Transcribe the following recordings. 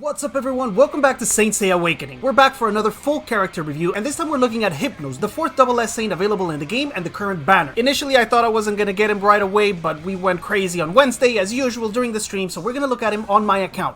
What's up everyone, welcome back to Saint Seiya Awakening. We're back for another full character review, and this time we're looking at HYPNOS, the 4th SS Saint available in the game and the current banner. Initially I thought I wasn't gonna get him right away, but we went crazy on Wednesday as usual during the stream, so we're gonna look at him on my account.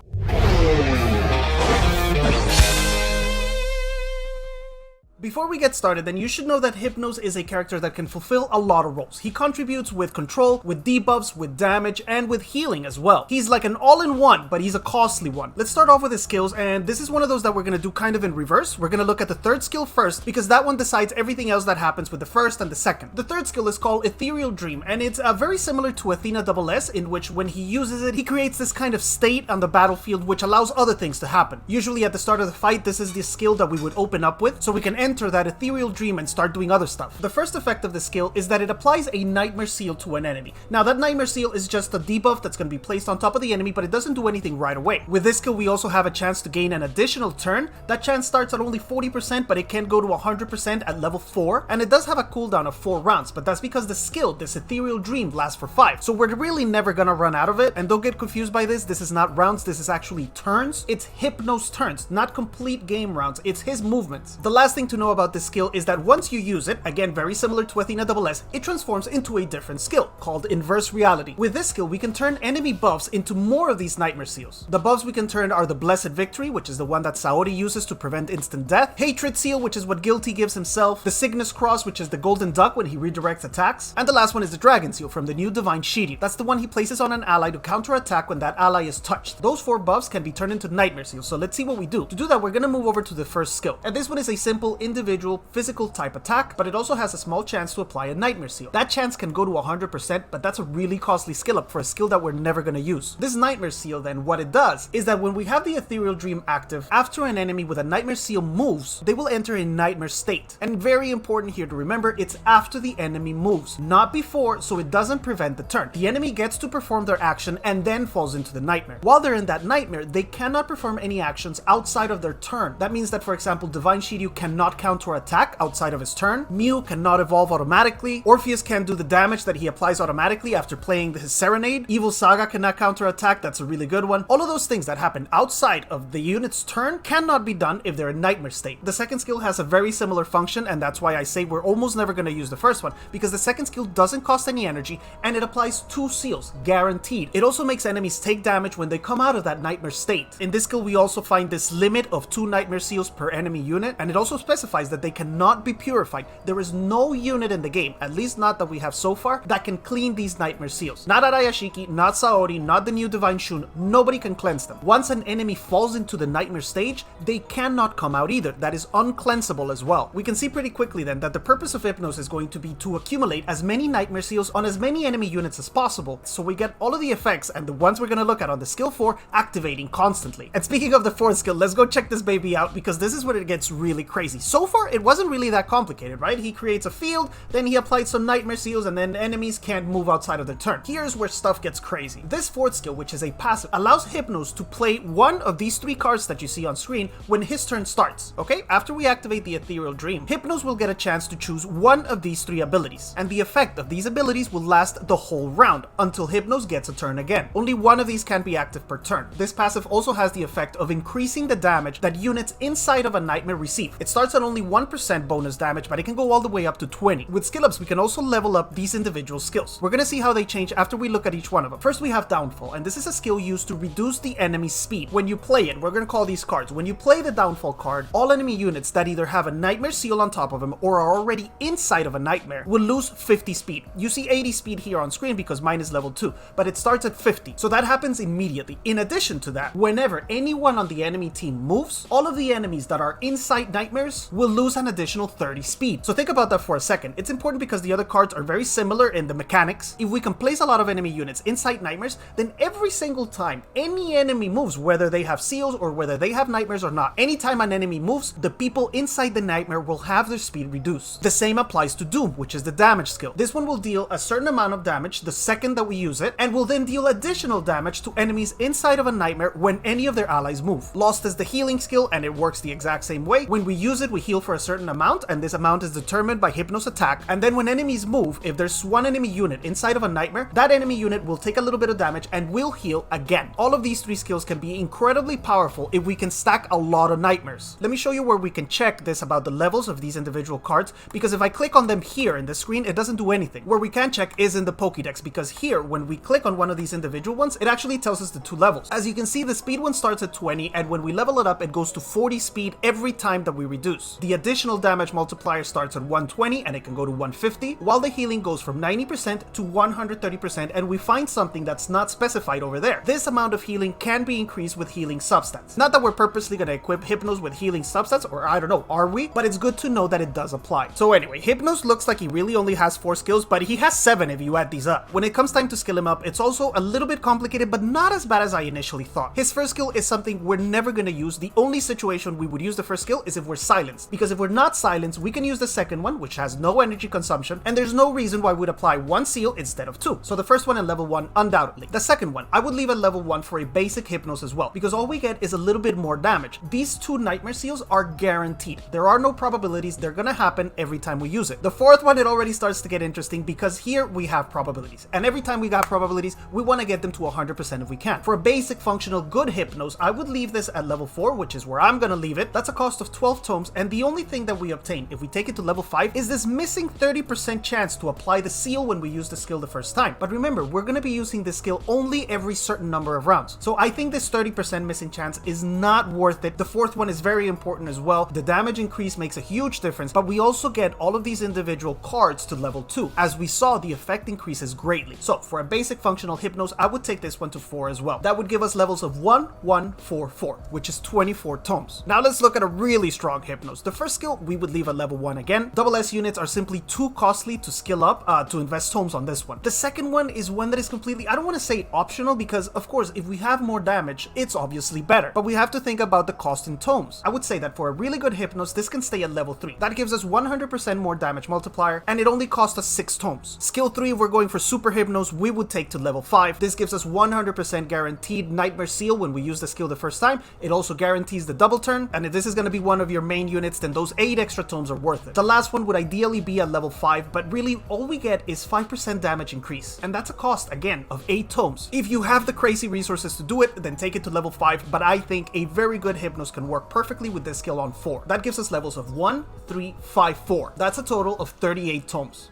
Before we get started, then you should know that HYPNOS is a character that can fulfill a lot of roles. He contributes with control, with debuffs, with damage, and with healing as well. He's like an all-in-one, but he's a costly one. Let's start off with his skills, and this is one of those that we're going to do kind of in reverse. We're going to look at the third skill first, because that one decides everything else that happens with the first and the second. The third skill is called Ethereal Dream, and it's very similar to Athena SS, in which when he uses it, he creates this kind of state on the battlefield which allows other things to happen. Usually at the start of the fight, this is the skill that we would open up with, so we can enter that Ethereal Dream and start doing other stuff. The first effect of this skill is that it applies a Nightmare Seal to an enemy. Now that Nightmare Seal is just a debuff that's going to be placed on top of the enemy, but it doesn't do anything right away. With this skill we also have a chance to gain an additional turn. That chance starts at only 40%, but it can go to 100% at level 4, and it does have a cooldown of 4 rounds, but that's because the skill, this Ethereal Dream, lasts for 5. So we're really never gonna run out of it, and don't get confused by this is not rounds, this is actually turns. It's HYPNOS turns, not complete game rounds, it's his movements. The last thing to know about this skill is that once you use it, again very similar to Athena SS, it transforms into a different skill called Inverse Reality. With this skill we can turn enemy buffs into more of these Nightmare Seals. The buffs we can turn are the Blessed Victory, which is the one that Saori uses to prevent instant death, Hatred Seal, which is what Guilty gives himself, the Cygnus Cross, which is the Golden Duck when he redirects attacks, and the last one is the Dragon Seal from the new Divine Shiryu. That's the one he places on an ally to counterattack when that ally is touched. Those 4 buffs can be turned into Nightmare Seals, so let's see what we do. To do that we're going to move over to the first skill, and this one is a simple individual physical type attack, but it also has a small chance to apply a Nightmare Seal. That chance can go to 100%, but that's a really costly skill up for a skill that we're never going to use. This Nightmare Seal then, what it does is that when we have the Ethereal Dream active, after an enemy with a Nightmare Seal moves, they will enter a nightmare state. And very important here to remember, it's after the enemy moves, not before, so it doesn't prevent the turn. The enemy gets to perform their action and then falls into the nightmare. While they're in that nightmare, they cannot perform any actions outside of their turn. That means that, for example, Divine Shiryu cannot counterattack outside of his turn, Mew cannot evolve automatically, Orpheus can't do the damage that he applies automatically after playing his Serenade, Evil Saga cannot counterattack, that's a really good one. All of those things that happen outside of the unit's turn cannot be done if they're in nightmare state. The second skill has a very similar function, and that's why I say we're almost never going to use the first one, because the second skill doesn't cost any energy and it applies 2 seals, guaranteed. It also makes enemies take damage when they come out of that nightmare state. In this skill we also find this limit of 2 nightmare seals per enemy unit, and it also specifies that they cannot be purified. There is no unit in the game, at least not that we have so far, that can clean these nightmare seals. Not Arayashiki, not Saori, not the new Divine Shun, nobody can cleanse them. Once an enemy falls into the nightmare stage, they cannot come out either. That is uncleansable as well. We can see pretty quickly then that the purpose of HYPNOS is going to be to accumulate as many nightmare seals on as many enemy units as possible, so we get all of the effects and the ones we're going to look at on the skill 4 activating constantly. And speaking of the 4th skill, let's go check this baby out, because this is where it gets really crazy. So far it wasn't really that complicated, right? He creates a field, then he applies some nightmare seals, and then enemies can't move outside of their turn. Here's where stuff gets crazy. This 4th skill, which is a passive, allows HYPNOS to play one of these 3 cards that you see on screen when his turn starts. Okay, after we activate the Ethereal Dream, HYPNOS will get a chance to choose one of these 3 abilities, and the effect of these abilities will last the whole round until HYPNOS gets a turn again. Only one of these can be active per turn. This passive also has the effect of increasing the damage that units inside of a nightmare receive. It starts at only 1% bonus damage, but it can go all the way up to 20. With skill ups we can also level up these individual skills. We're gonna see how they change after we look at each one of them. First we have Downfall, and this is a skill used to reduce the enemy's speed. When you play it, we're gonna call these cards. When you play the Downfall card, all enemy units that either have a Nightmare Seal on top of them or are already inside of a nightmare will lose 50 speed. You see 80 speed here on screen because mine is level 2, but it starts at 50, so that happens immediately. In addition to that, whenever anyone on the enemy team moves, all of the enemies that are inside nightmares will lose an additional 30 speed. So think about that for a second. It's important because the other cards are very similar in the mechanics. If we can place a lot of enemy units inside nightmares, then every single time any enemy moves, whether they have seals or whether they have nightmares or not, anytime an enemy moves, the people inside the nightmare will have their speed reduced. The same applies to Doom, which is the damage skill. This one will deal a certain amount of damage the second that we use it, and will then deal additional damage to enemies inside of a nightmare when any of their allies move. Lost is the healing skill, and it works the exact same way. When we use it we heal for a certain amount, and this amount is determined by HYPNOS attack. And then when enemies move, if there's one enemy unit inside of a nightmare, that enemy unit will take a little bit of damage and will heal again. All of these 3 skills can be incredibly powerful if we can stack a lot of nightmares. Let me show you where we can check this about the levels of these individual cards, because if I click on them here in the screen, it doesn't do anything. Where we can check is in the Pokédex, because here, when we click on one of these individual ones, it actually tells us the 2 levels. As you can see, the speed one starts at 20, and when we level it up, it goes to 40 speed every time that we reduce. The additional damage multiplier starts at 120, and it can go to 150, while the healing goes from 90% to 130%, and we find something that's not specified over there. This amount of healing can be increased with healing substats. Not that we're purposely going to equip HYPNOS with healing substats, or I don't know, are we? But it's good to know that it does apply. So anyway, HYPNOS looks like he really only has 4 skills, but he has 7 if you add these up. When it comes time to skill him up, it's also a little bit complicated, but not as bad as I initially thought. His first skill is something we're never going to use. The only situation we would use the first skill is if we're silenced, because if we're not silenced, we can use the second one, which has no energy consumption, and there's no reason why we'd apply 1 seal instead of 2. So the first one at level 1, undoubtedly. The second one, I would leave at level 1 for a basic HYPNOS as well, because all we get is a little bit more damage. These 2 nightmare seals are guaranteed. There are no probabilities, they're gonna happen every time we use it. The fourth one, it already starts to get interesting, because here we have probabilities, and every time we got probabilities, we want to get them to 100% if we can. For a basic functional good HYPNOS, I would leave this at level 4, which is where I'm gonna leave it. That's a cost of 12 tomes, and the only thing that we obtain if we take it to level 5 is this missing 30% chance to apply the seal when we use the skill the first time. But remember, we're gonna be using this skill only every certain number of rounds, so I think this 30% missing chance is not worth it. The fourth one is very important as well. The damage increase makes a huge difference, but we also get all of these individual cards to level 2. As we saw, the effect increases greatly. So for a basic functional HYPNOS, I would take this one to 4 as well. That would give us levels of 1, 1, 4, 4, which is 24 tomes. Now let's look at a really strong HYPNOS. The first skill we would leave at level 1 again. Double S units are simply too costly to skill up to invest tomes on this one. The second one is one that is completely, I don't want to say optional, because of course if we have more damage, it's obviously better, but we have to think about the cost in tomes. I would say that for a really good HYPNOS, this can stay at level 3. That gives us 100% more damage multiplier, and it only cost us 6 tomes. Skill 3, if we're going for super HYPNOS, we would take to level 5. This gives us 100% guaranteed nightmare seal when we use the skill the first time. It also guarantees the double turn, and if this is going to be one of your main units, then those 8 extra tomes are worth it. The last one would ideally be at level 5, but really all we get is 5% damage increase, and that's a cost, again, of 8 tomes. If you have the crazy resources to do it, then take it to level 5, but I think a very good HYPNOS can work perfectly with this skill on 4. That gives us levels of 1, 3, 5, 4. That's a total of 38 tomes.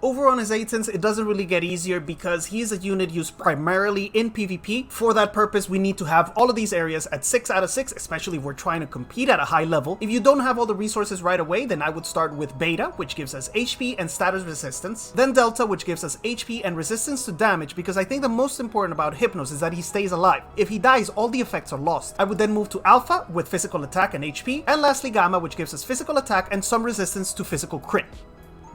Over on his 8th, it doesn't really get easier because he is a unit used primarily in PvP. For that purpose, we need to have all of these areas at 6 out of 6, especially if we're trying to compete at a high level. If you don't have all the resources right away, then I would start with Beta, which gives us HP and status resistance. Then Delta, which gives us HP and resistance to damage, because I think the most important about HYPNOS is that he stays alive. If he dies, all the effects are lost. I would then move to Alpha with physical attack and HP, and lastly Gamma, which gives us physical attack and some resistance to physical crit.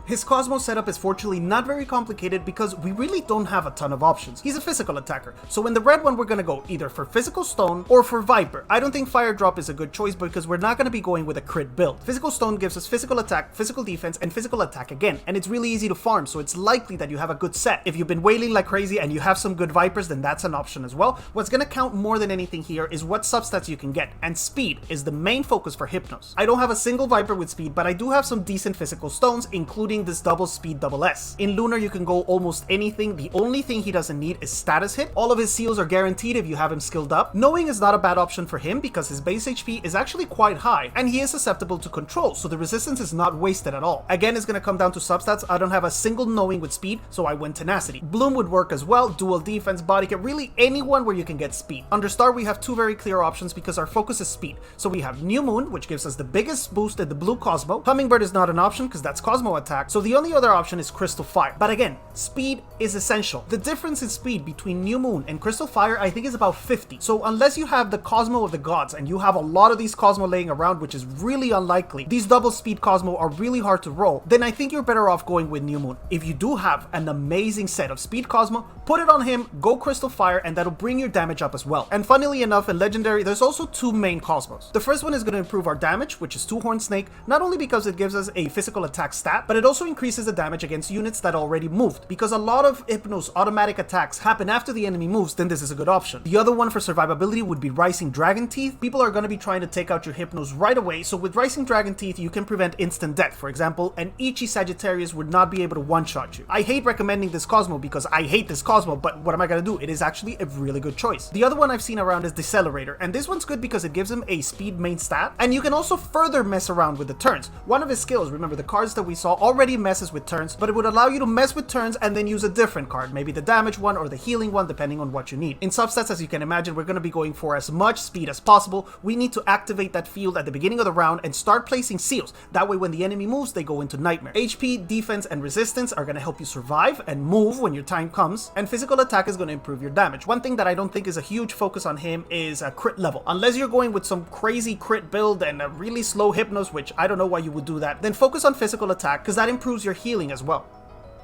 His Cosmo setup is fortunately not very complicated because we really don't have a ton of options. He's a physical attacker, so in the red one we're gonna go either for Physical Stone or for Viper. I don't think Fire Drop is a good choice because we're not gonna be going with a crit build. Physical Stone gives us physical attack, physical defense, and physical attack again, and it's really easy to farm, so it's likely that you have a good set. If you've been wailing like crazy and you have some good Vipers, then that's an option as well. What's gonna count more than anything here is what substats you can get, and speed is the main focus for HYPNOS. I don't have a single Viper with speed, but I do have some decent physical stones, including this double speed double S. In Lunar you can go almost anything. The only thing he doesn't need is status hit. All of his seals are guaranteed if you have him skilled up. Knowing is not a bad option for him because his base HP is actually quite high and he is susceptible to control, so the resistance is not wasted at all. Again, it's gonna come down to substats. I don't have a single knowing with speed, so I went tenacity. Bloom would work as well, dual defense, body kit, really anyone where you can get speed. Under Star we have two very clear options because our focus is speed. So we have New Moon, which gives us the biggest boost in the blue Cosmo. Hummingbird is not an option because that's Cosmo attack, so the only other option is Crystal Fire. But again, speed is essential. The difference in speed between New Moon and Crystal Fire I think is about 50. So unless you have the Cosmo of the gods and you have a lot of these Cosmo laying around, which is really unlikely, these double speed Cosmo are really hard to roll, then I think you're better off going with New Moon. If you do have an amazing set of speed Cosmo, put it on him, go Crystal Fire, and that'll bring your damage up as well. And funnily enough, in Legendary there's also two main Cosmos. The first one is going to improve our damage, which is 2 Horn Snake, not only because it gives us a physical attack stat, but it also increases the damage against units that already moved. Because a lot of HYPNOS automatic attacks happen after the enemy moves, then this is a good option. The other one for survivability would be Rising Dragon Teeth. People are going to be trying to take out your HYPNOS right away, so with Rising Dragon Teeth you can prevent instant death. For example, an Ichi Sagittarius would not be able to one-shot you. I hate recommending this Cosmo because I hate this Cosmo, but what am I going to do? It is actually a really good choice. The other one I've seen around is Decelerator, and this one's good because it gives him a speed main stat, and you can also further mess around with the turns. One of his skills, remember the cards that we saw already messes with turns, but it would allow you to mess with turns and then use a different card, maybe the damage one or the healing one, depending on what you need. In substats, as you can imagine, we're going to be going for as much speed as possible. We need to activate that field at the beginning of the round and start placing seals. That way when the enemy moves, they go into Nightmare. HP, defense, and resistance are going to help you survive and move when your time comes, and physical attack is going to improve your damage. One thing that I don't think is a huge focus on him is a crit level. Unless you're going with some crazy crit build and a really slow HYPNOS, which I don't know why you would do that, then focus on physical attack because that improves your healing as well.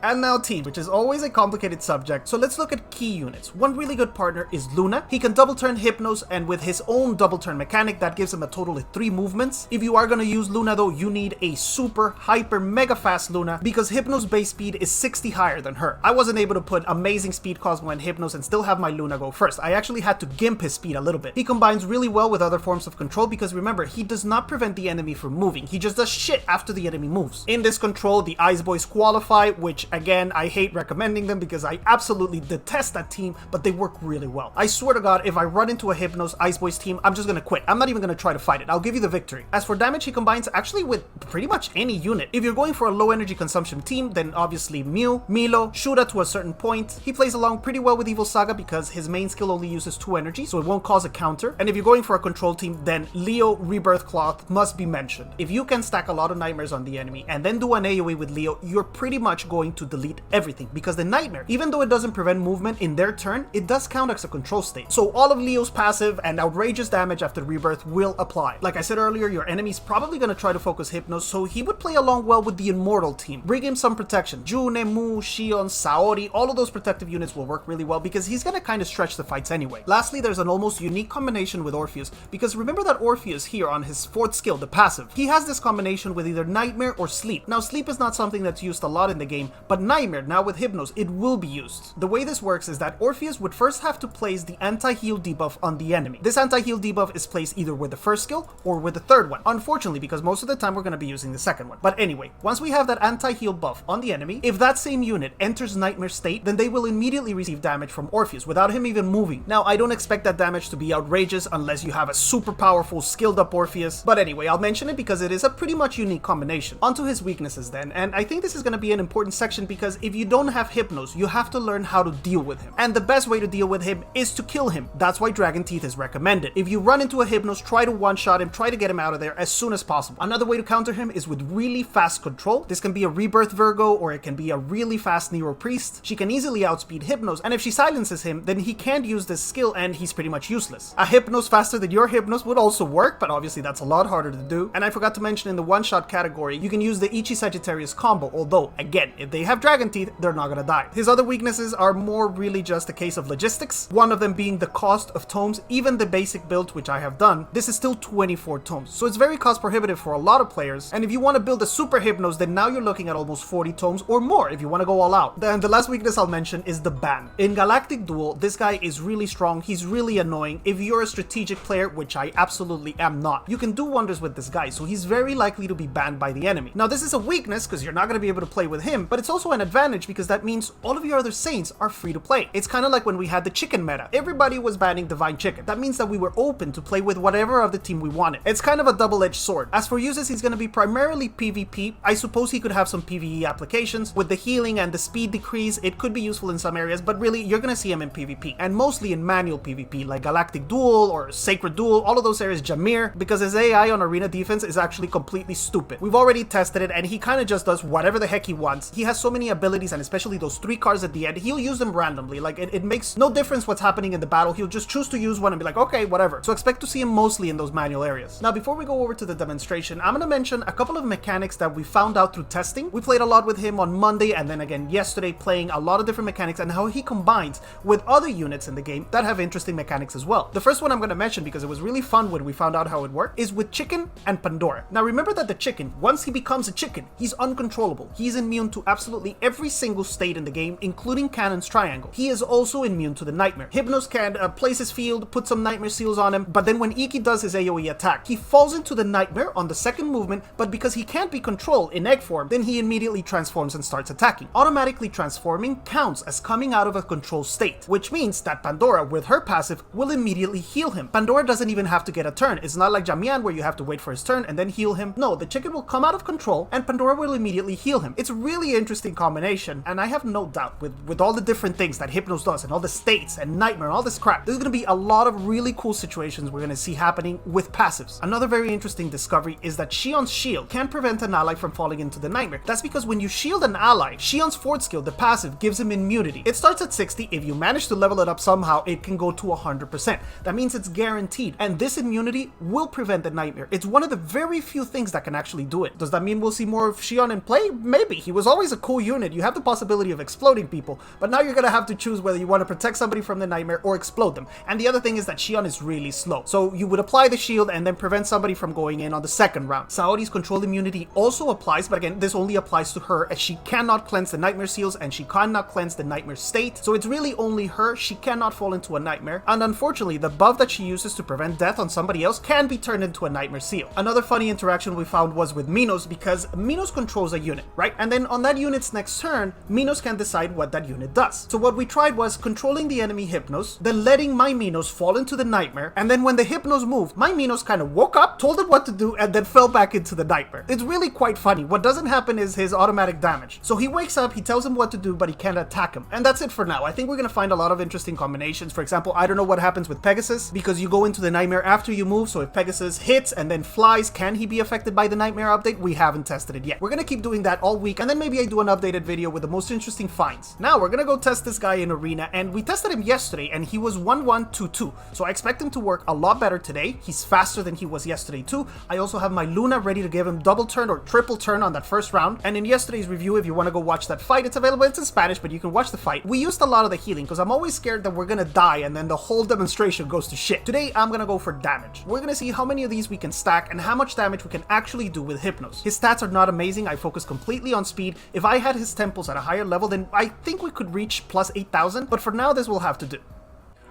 And now team, which is always a complicated subject, so let's look at key units. One really good partner is Luna. He can double turn HYPNOS, and with his own double turn mechanic, that gives him a total of 3 movements. If you are going to use Luna though, you need a super, hyper, mega fast Luna, because HYPNOS base speed is 60 higher than her. I wasn't able to put amazing speed Cosmo and HYPNOS and still have my Luna go first. I actually had to gimp his speed a little bit. He combines really well with other forms of control because remember, he does not prevent the enemy from moving. He just does shit after the enemy moves. In this control, the Ice Boys qualify, which again, I hate recommending them because I absolutely detest that team, but they work really well. I swear to God, if I run into a HYPNOS Ice Boys team, I'm just gonna quit. I'm not even gonna try to fight it. I'll give you the victory. As for damage, he combines actually with pretty much any unit. If you're going for a low energy consumption team, then obviously Mew, Milo, Shura to a certain point. He plays along pretty well with Evil Saga because his main skill only uses 2 energy, so it won't cause a counter. And if you're going for a control team, then Leo, Rebirth Cloth must be mentioned. If you can stack a lot of nightmares on the enemy and then do an AoE with Leo, you're pretty much going to delete everything, because the Nightmare, even though it doesn't prevent movement in their turn, it does count as a control state. So all of Leo's passive and outrageous damage after Rebirth will apply. Like I said earlier, your enemy's probably going to try to focus HYPNOS, so he would play along well with the Immortal team. Bring him some protection. June, Mu, Shion, Saori, all of those protective units will work really well because he's going to kind of stretch the fights anyway. Lastly, there's an almost unique combination with Orpheus, because remember that Orpheus here on his 4th skill, the passive, he has this combination with either Nightmare or Sleep. Now Sleep is not something that's used a lot in the game, but Nightmare, now with HYPNOS, it will be used. The way this works is that Orpheus would first have to place the anti-heal debuff on the enemy. This anti-heal debuff is placed either with the first skill or with the third one, unfortunately, because most of the time we're going to be using the second one. But anyway, once we have that anti-heal buff on the enemy, if that same unit enters Nightmare state, then they will immediately receive damage from Orpheus without him even moving. Now, I don't expect that damage to be outrageous unless you have a super powerful skilled up Orpheus, but anyway, I'll mention it because it is a pretty much unique combination. Onto his weaknesses then, and I think this is going to be an important section because if you don't have HYPNOS, you have to learn how to deal with him. And the best way to deal with him is to kill him. That's why Dragon Teeth is recommended. If you run into a HYPNOS, try to one-shot him, try to get him out of there as soon as possible. Another way to counter him is with really fast control. This can be a Rebirth Virgo or it can be a really fast Nero Priest. She can easily outspeed HYPNOS, and if she silences him, then he can't use this skill and he's pretty much useless. A HYPNOS faster than your HYPNOS would also work, but obviously that's a lot harder to do. And I forgot to mention in the one-shot category, you can use the Ichi Sagittarius combo, although, again, if they have Dragon Teeth, they're not gonna die. His other weaknesses are more really just a case of logistics, one of them being the cost of tomes. Even the basic build, which I have done, this is still 24 tomes, so it's very cost prohibitive for a lot of players, and if you want to build a super HYPNOS, then now you're looking at almost 40 tomes or more if you want to go all out. Then the last weakness I'll mention is the ban. In Galactic Duel, this guy is really strong, he's really annoying. If you're a strategic player, which I absolutely am not, you can do wonders with this guy, so he's very likely to be banned by the enemy. Now this is a weakness because you're not going to be able to play with him, but it's also an advantage because that means all of your other Saints are free to play. It's kind of like when we had the chicken meta. Everybody was banning Divine Chicken. That means that we were open to play with whatever of the team we wanted. It's kind of a double-edged sword. As for uses, he's going to be primarily PvP. I suppose he could have some PvE applications. With the healing and the speed decrease, it could be useful in some areas, but really, you're going to see him in PvP, and mostly in manual PvP, like Galactic Duel or Sacred Duel, all of those areas, Jameer, because his AI on Arena Defense is actually completely stupid. We've already tested it, and he kind of just does whatever the heck he wants. He has so so many abilities, and especially those 3 cards at the end, he'll use them randomly. Like, it makes no difference what's happening in the battle. He'll just choose to use one and be like, okay, whatever. So expect to see him mostly in those manual areas. Now, before we go over to the demonstration, I'm gonna mention a couple of mechanics that we found out through testing. We played a lot with him on Monday, and then again yesterday, playing a lot of different mechanics and how he combines with other units in the game that have interesting mechanics as well. The first one I'm gonna mention, because it was really fun when we found out how it worked, is with Chicken and Pandora. Now remember that the Chicken, once he becomes a chicken, he's uncontrollable. He's immune to absolutely every single state in the game, including Cannon's Triangle. He is also immune to the Nightmare. Hypnos can place his field, put some Nightmare seals on him, but then when Iki does his AoE attack, he falls into the Nightmare on the second movement, but because he can't be controlled in egg form, then he immediately transforms and starts attacking. Automatically transforming counts as coming out of a control state, which means that Pandora, with her passive, will immediately heal him. Pandora doesn't even have to get a turn. It's not like Jamian where you have to wait for his turn and then heal him. No, the chicken will come out of control and Pandora will immediately heal him. It's a really interesting combination, and I have no doubt with all the different things that Hypnos does and all the states and Nightmare and all this crap, there's going to be a lot of really cool situations we're going to see happening with passives. Another very interesting discovery is that Shion's shield can prevent an ally from falling into the Nightmare. That's because when you shield an ally, Shion's Fort skill, the passive, gives him immunity. It starts at 60. If you manage to level it up somehow, it can go to 100%. That means it's guaranteed, and this immunity will prevent the Nightmare. It's one of the very few things that can actually do it. Does that mean we'll see more of Shion in play? Maybe. He was always a cool unit. You have the possibility of exploding people, but now you're gonna have to choose whether you want to protect somebody from the Nightmare or explode them. And the other thing is that Shion is really slow, so you would apply the shield and then prevent somebody from going in on the second round. Saori's control immunity also applies, but again, this only applies to her, as she cannot cleanse the Nightmare seals and she cannot cleanse the Nightmare state, so it's really only her. She cannot fall into a Nightmare, and unfortunately the buff that she uses to prevent death on somebody else can be turned into a Nightmare seal. Another funny interaction we found was with Minos, because Minos controls a unit, right? And then on that unit's next turn, Minos can decide what that unit does. So what we tried was controlling the enemy Hypnos, then letting my Minos fall into the Nightmare, and then when the Hypnos moved, my Minos kind of woke up, told it what to do, and then fell back into the Nightmare. It's really quite funny. What doesn't happen is his automatic damage. So he wakes up, he tells him what to do, but he can't attack him. And that's it for now. I think we're gonna find a lot of interesting combinations. For example, I don't know what happens with Pegasus, because you go into the Nightmare after you move, so if Pegasus hits and then flies, can he be affected by the Nightmare update? We haven't tested it yet. We're gonna keep doing that all week, and then maybe I do an updated video with the most interesting finds. Now we're gonna go test this guy in Arena, and we tested him yesterday, and he was 1-1-2-2. So I expect him to work a lot better today. He's faster than he was yesterday too. I also have my Luna ready to give him double turn or triple turn on that first round. And in yesterday's review, if you want to go watch that fight, it's available. It's in Spanish, but you can watch the fight. We used a lot of the healing because I'm always scared that we're gonna die and then the whole demonstration goes to shit. Today, I'm gonna go for damage. We're gonna see how many of these we can stack and how much damage we can actually do with Hypnos. His stats are not amazing. I focus completely on speed. If I had his temples at a higher level, then I think we could reach plus 8,000, but for now, this will have to do.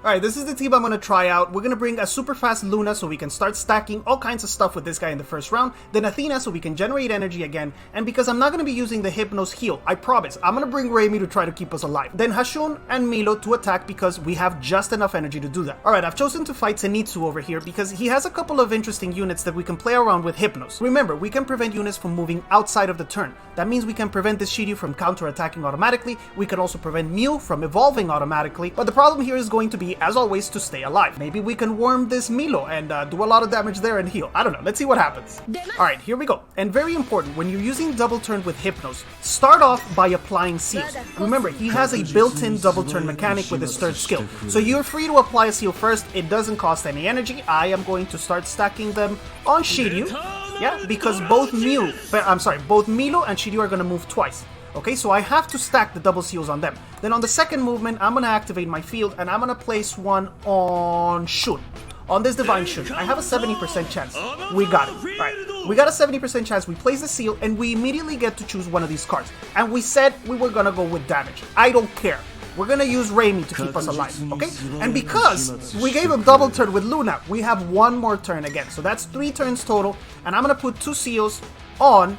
Alright, this is the team I'm going to try out. We're going to bring a super fast Luna so we can start stacking all kinds of stuff with this guy in the first round. Then Athena so we can generate energy again. And because I'm not going to be using the Hypnos heal, I promise, I'm going to bring Raimi to try to keep us alive. Then Hashun and Milo to attack because we have just enough energy to do that. Alright, I've chosen to fight Zenitsu over here because he has a couple of interesting units that we can play around with Hypnos. Remember, we can prevent units from moving outside of the turn. That means we can prevent this Shiryu from counter-attacking automatically. We can also prevent Mew from evolving automatically. But the problem here is going to be, as always, to stay alive. Maybe we can worm this Milo and do a lot of damage there and heal. I don't know. Let's see what happens. Alright, here we go. And very important, when you're using double turn with Hypnos, start off by applying seals. Remember, he has a built-in double turn mechanic with his third skill. So you're free to apply a seal first. It doesn't cost any energy. I am going to start stacking them on Shiryu. Yeah, because both Milo and Shiryu are going to move twice. Okay, so I have to stack the double seals on them. Then on the second movement, I'm going to activate my field and I'm going to place one on Shun. On this Divine Shun. I have a 70% chance. We got it. Alright, we got a 70% chance. We place the seal and we immediately get to choose one of these cards. And we said we were going to go with damage. I don't care. We're going to use Raimi to keep us alive, okay? And because we gave him double turn with Luna, we have one more turn again. So that's 3 turns total. And I'm going to put 2 seals on...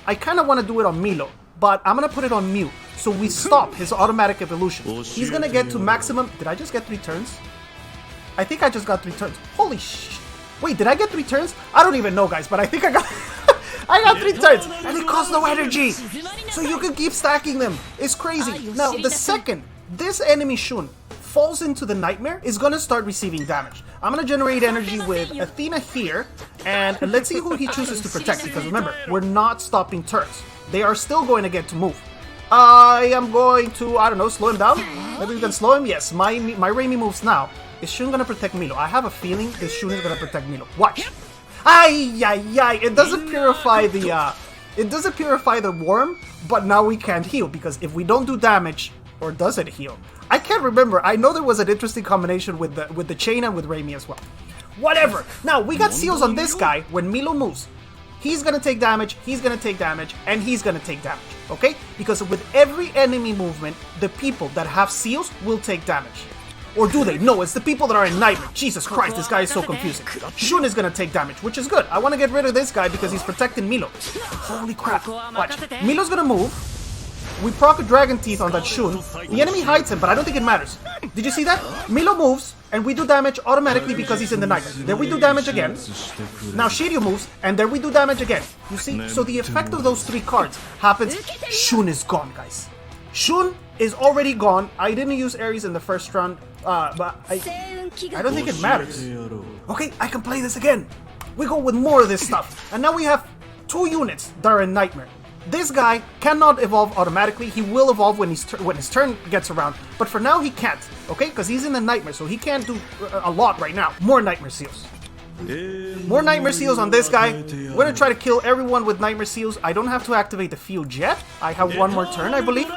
I kind of want to do it on Milo, but I'm going to put it on Mew. So we stop his automatic evolution. He's going to get to maximum... Did I just get 3 turns? I think I just got 3 turns. Holy sh... Wait, did I get 3 turns? I don't even know, guys, but I think I got... I got 3 turns, and it costs no energy. So you can keep stacking them. It's crazy. Now, the second this enemy Shun falls into the Nightmare, is going to start receiving damage. I'm going to generate energy with Athena here, and let's see who he chooses to protect, because remember, we're not stopping turns. They are still going to get to move. I am going to, I don't know, slow him down. Maybe we can slow him. Yes, my Raimi moves now. Is Shun gonna protect Milo? I have a feeling this Shun is gonna protect Milo. Watch. Ay, ay, ay. It doesn't purify the, worm, but now we can't heal, because if we don't do damage, or does it heal? I can't remember. I know there was an interesting combination with the chain and with Raimi as well. Whatever. Now, we got seals on this guy when Milo moves. He's gonna take damage, he's gonna take damage, and he's gonna take damage, okay? Because with every enemy movement, the people that have seals will take damage. Or do they? No, it's the people that are in Nightmare. Jesus Christ, this guy is so confusing. Shun is gonna take damage, which is good. I want to get rid of this guy because he's protecting Milo. Holy crap. Watch. Milo's gonna move. We proc a Dragon Teeth on that Shun. The enemy hides him, but I don't think it matters. Did you see that? Milo moves, and we do damage automatically because he's in the Nightmare. Then we do damage again. Now Shiryu moves, and then we do damage again. You see? So the effect of those 3 cards happens. Shun is gone, guys. Shun is already gone. I didn't use Ares in the first round, but I don't think it matters. Okay, I can play this again. We go with more of this stuff. And now we have 2 units that are in Nightmare. This guy cannot evolve automatically. He will evolve when his turn gets around. But for now, he can't, okay? Because he's in the Nightmare, so he can't do a lot right now. More Nightmare Seals. More Nightmare Seals on this guy. We're gonna try to kill everyone with Nightmare Seals. I don't have to activate the field yet. I have 1 more turn, I believe.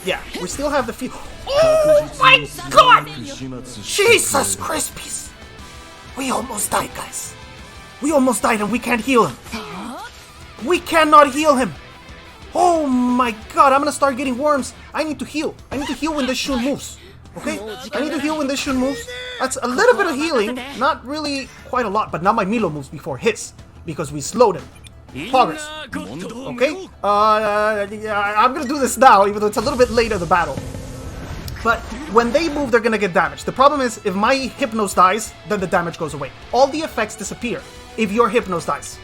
Yeah, we still have the field. Oh my god! Jesus Crispies! We almost died, guys. We almost died and we can't heal him. We cannot heal him. Oh my god, I'm gonna start getting worms. I need to heal. I need to heal when this Shun moves. Okay? I need to heal when this Shun moves. That's a little bit of healing. Not really quite a lot, but now my Milo moves before his. Because we slowed him. Progress. Okay? I'm gonna do this now, even though it's a little bit late in the battle. But when they move, they're gonna get damaged. The problem is, if my HYPNOS dies, then the damage goes away. All the effects disappear if your HYPNOS dies.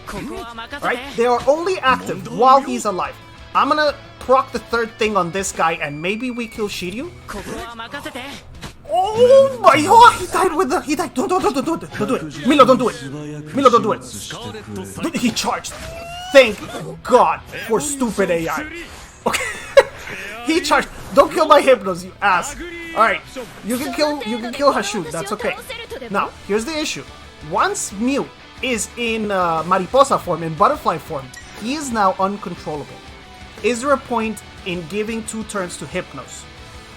Right? They are only active while he's alive. I'm gonna proc the 3rd thing on this guy, and maybe we kill Shiryu. Oh my god! He died with the. He died. Don't do it. Don't do it. Milo, don't do it. Milo, don't do it. He charged. Thank God for stupid AI. Okay. He charged. Don't kill my HYPNOS, you ass. Alright. You can kill Hashun. That's okay. Now, here's the issue. Once Mew is in Mariposa form, in butterfly form, he is now uncontrollable. Is there a point in giving 2 turns to HYPNOS?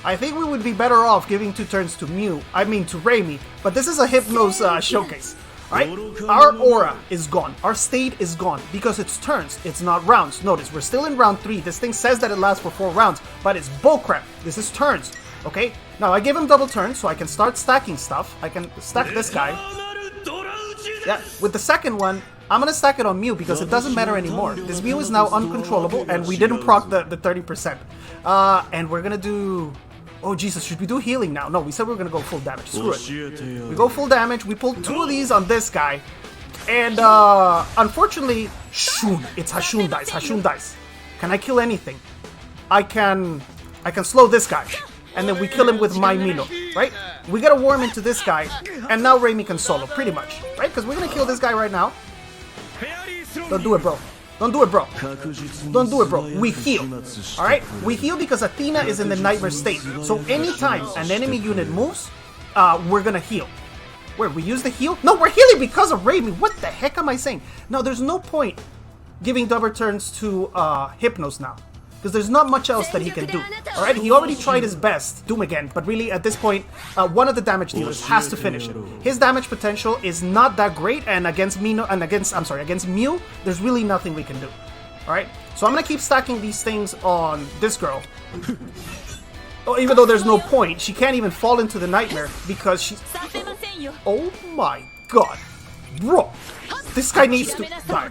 I think we would be better off giving 2 turns to Raimi, but this is a HYPNOS showcase. Right? Our aura is gone. Our state is gone because it's turns. It's not rounds. Notice, we're still in round 3. This thing says that it lasts for 4 rounds, but it's bullcrap. This is turns. Okay? Now, I gave him double turns, so I can start stacking stuff. I can stack this guy. Yeah, with the second one, I'm gonna stack it on Mew because it doesn't matter anymore. This Mew is now uncontrollable, and we didn't proc the 30%. And we're gonna do... Oh, Jesus, should we do healing now? No, we said we were gonna go full damage. Screw it. We go full damage. We pulled 2 of these on this guy. And, unfortunately, Shun. It's Hashun dice. Hashun dice. Can I kill anything? I can slow this guy. And then we kill him with my Milo, right? We got a worm into this guy, and now Raimi can solo, pretty much, right? Because we're gonna kill this guy right now. Don't do it, bro. Don't do it, bro. Don't do it, bro. We heal. Alright? We heal because Athena is in the Nightmare state. So anytime an enemy unit moves, we're gonna heal. Where? We use the heal? No, we're healing because of Raimi. What the heck am I saying? No, there's no point giving double turns to HYPNOS now. Because there's not much else that he can do. Alright, he already tried his best. Doom again. But really, at this point, one of the damage dealers has to finish it. His damage potential is not that great, and against Mew, there's really nothing we can do. Alright? So I'm gonna keep stacking these things on this girl. Oh, even though there's no point, she can't even fall into the Nightmare because she's... Oh my god. Bro, this guy needs to die.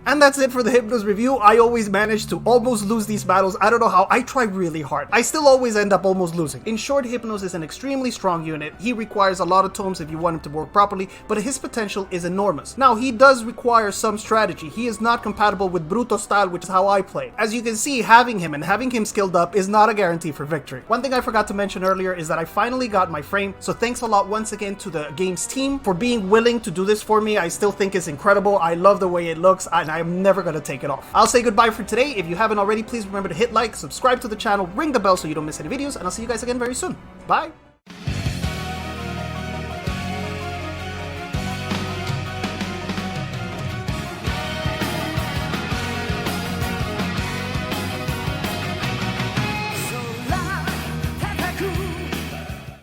And that's it for the HYPNOS review. I always manage to almost lose these battles. I don't know how. I try really hard. I still always end up almost losing. In short, HYPNOS is an extremely strong unit. He requires a lot of tomes if you want him to work properly, but his potential is enormous. Now, he does require some strategy. He is not compatible with Bruto style, which is how I play. As you can see, having him skilled up is not a guarantee for victory. One thing I forgot to mention earlier is that I finally got my frame, so thanks a lot once again to the game's team for being willing to do this for me. I still think it's incredible. I love the way it looks, and I am never gonna take it off. I'll say goodbye for today. If you haven't already, please remember to hit like, subscribe to the channel, ring the bell so you don't miss any videos, and I'll see you guys again very soon. Bye!